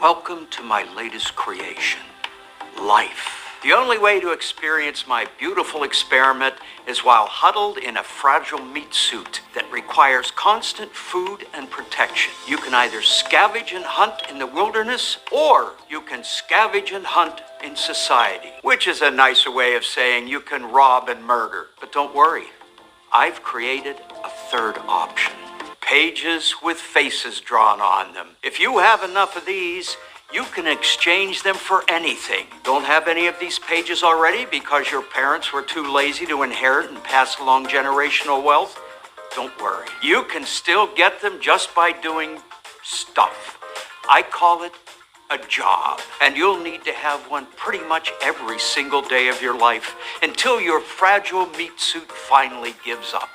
Welcome to my latest creation, life. The only way to experience my beautiful experiment is while huddled in a fragile meat suit that requires constant food and protection. You can either scavenge and hunt in the wilderness, or you can scavenge and hunt in society, which is a nicer way of saying you can rob and murder. But don't worry, I've created a third option. Pages with faces drawn on them. If you have enough of these, you can exchange them for anything. Don't have any of these pages already because your parents were too lazy to inherit and pass along generational wealth? Don't worry. You can still get them just by doing stuff. I call it a job. And you'll need to have one pretty much every single day of your life until your fragile meat suit finally gives up.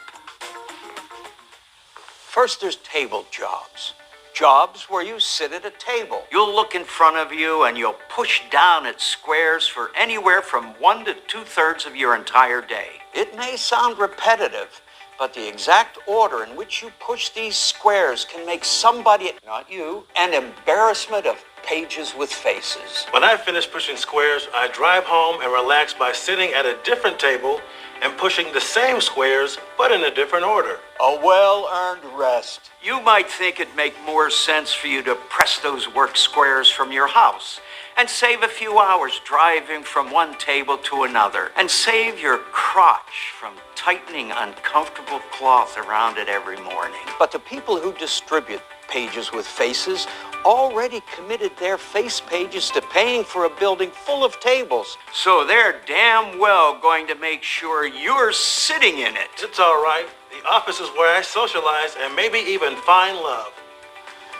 First, there's table jobs. Jobs where you sit at a table. You'll look in front of you and you'll push down at squares for anywhere from 1 to 2/3 of your entire day. It may sound repetitive, but the exact order in which you push these squares can make somebody, not you, an embarrassment of pages with faces. When I finish pushing squares, I drive home and relax by sitting at a different table and pushing the same squares, but in a different order. A well-earned rest. You might think it'd make more sense for you to press those work squares from your house and save a few hours driving from one table to another and save your crotch from tightening uncomfortable cloth around it every morning. But the people who distribute pages with faces already committed their face pages to paying for a building full of tables. So they're damn well going to make sure you're sitting in it. It's all right. The office is where I socialize and maybe even find love.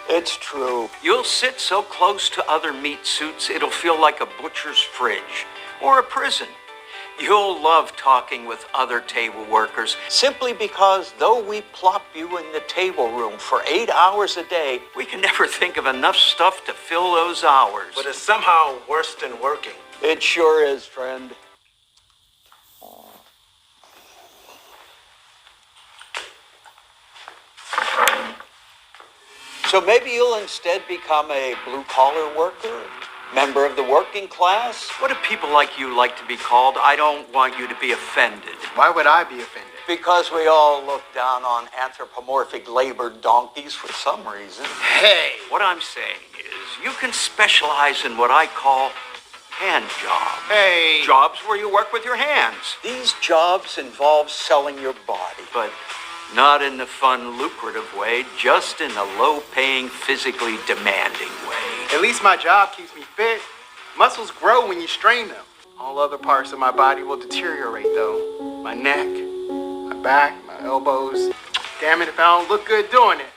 It's true. You'll sit so close to other meat suits, it'll feel like a butcher's fridge or a prison. You'll love talking with other table workers simply because though we plop you in the table room for 8 hours a day, we can never think of enough stuff to fill those hours. But it's somehow worse than working. It sure is, friend. So maybe you'll instead become a blue-collar worker? Member of the working class? What do people like you like to be called? I don't want you to be offended. Why would I be offended? Because we all look down on anthropomorphic labor donkeys for some reason. Hey! What I'm saying is you can specialize in what I call hand jobs. Hey! Jobs where you work with your hands. These jobs involve selling your body, but not in the fun, lucrative way, just in the low-paying, physically demanding way. At least my job keeps me fit. Muscles grow when you strain them. All other parts of my body will deteriorate, though. My neck, my back, my elbows. Damn it if I don't look good doing it.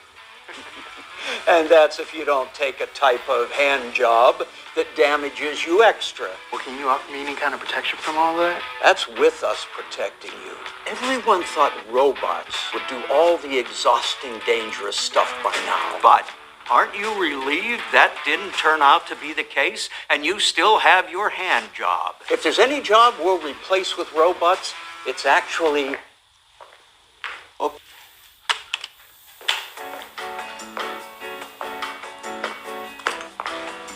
And that's if you don't take a type of hand job that damages you extra. Well, can you offer me any kind of protection from all that? That's with us protecting you. Everyone thought robots would do all the exhausting, dangerous stuff by now. But aren't you relieved that didn't turn out to be the case and you still have your hand job? If there's any job we'll replace with robots, it's actually...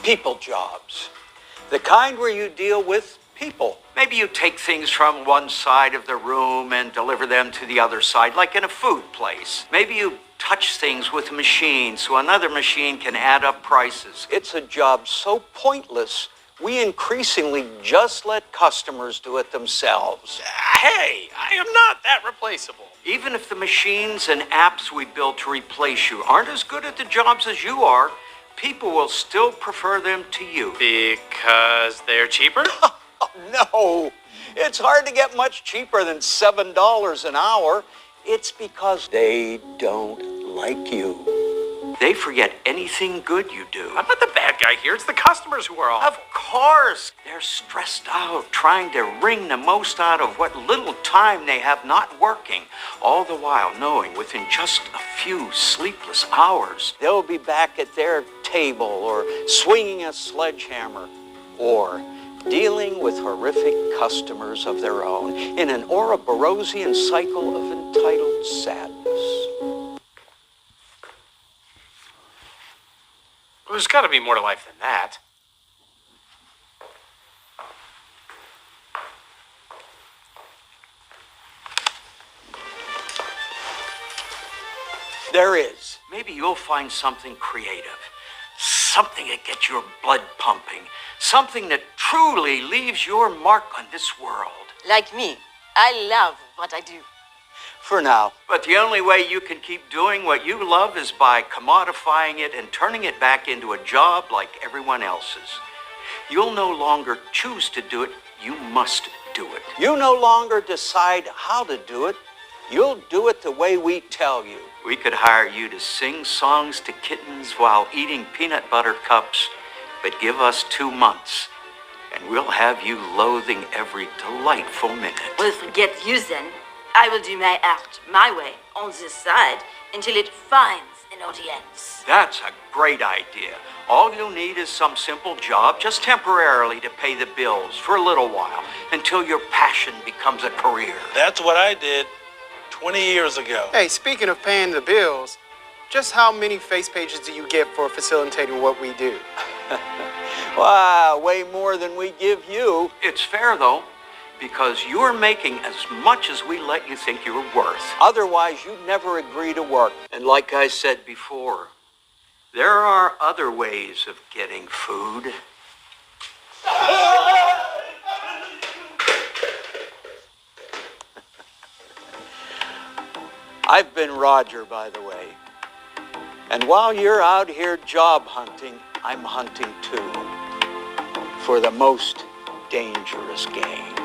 people jobs. The kind where you deal with people. Maybe you take things from one side of the room and deliver them to the other side, like in a food place. Maybe you touch things with a machine so another machine can add up prices. It's a job so pointless, we increasingly just let customers do it themselves. Hey, I am not that replaceable. Even if the machines and apps we build to replace you aren't as good at the jobs as you are, people will still prefer them to you. Because they're cheaper? No, it's hard to get much cheaper than $7 an hour. It's because they don't like you. They forget anything good you do. I'm not the bad guy here. It's the customers who are awful. Of course. They're stressed out, trying to wring the most out of what little time they have not working, all the while knowing within just a few sleepless hours, they'll be back at their table or swinging a sledgehammer or dealing with horrific customers of their own in an Ouroborosian cycle of entitled sadness. There's got to be more to life than that. There is. Maybe you'll find something creative. Something that gets your blood pumping. Something that truly leaves your mark on this world. Like me, I love what I do. For now. But the only way you can keep doing what you love is by commodifying it and turning it back into a job like everyone else's. You'll no longer choose to do it. You must do it. You no longer decide how to do it. You'll do it the way we tell you. We could hire you to sing songs to kittens while eating peanut butter cups, but give us 2 months, and we'll have you loathing every delightful minute. Well, forget you then. I will do my art my way on this side until it finds an audience. That's a great idea. All you'll need is some simple job, just temporarily to pay the bills for a little while, until your passion becomes a career. That's what I did 20 years ago. Hey, speaking of paying the bills, just how many face pages do you get for facilitating what we do? Wow, way more than we give you. It's fair, though, because you're making as much as we let you think you're worth. Otherwise, you'd never agree to work. And like I said before, there are other ways of getting food. I've been Roger, by the way. And while you're out here job hunting, I'm hunting too. For the most dangerous game.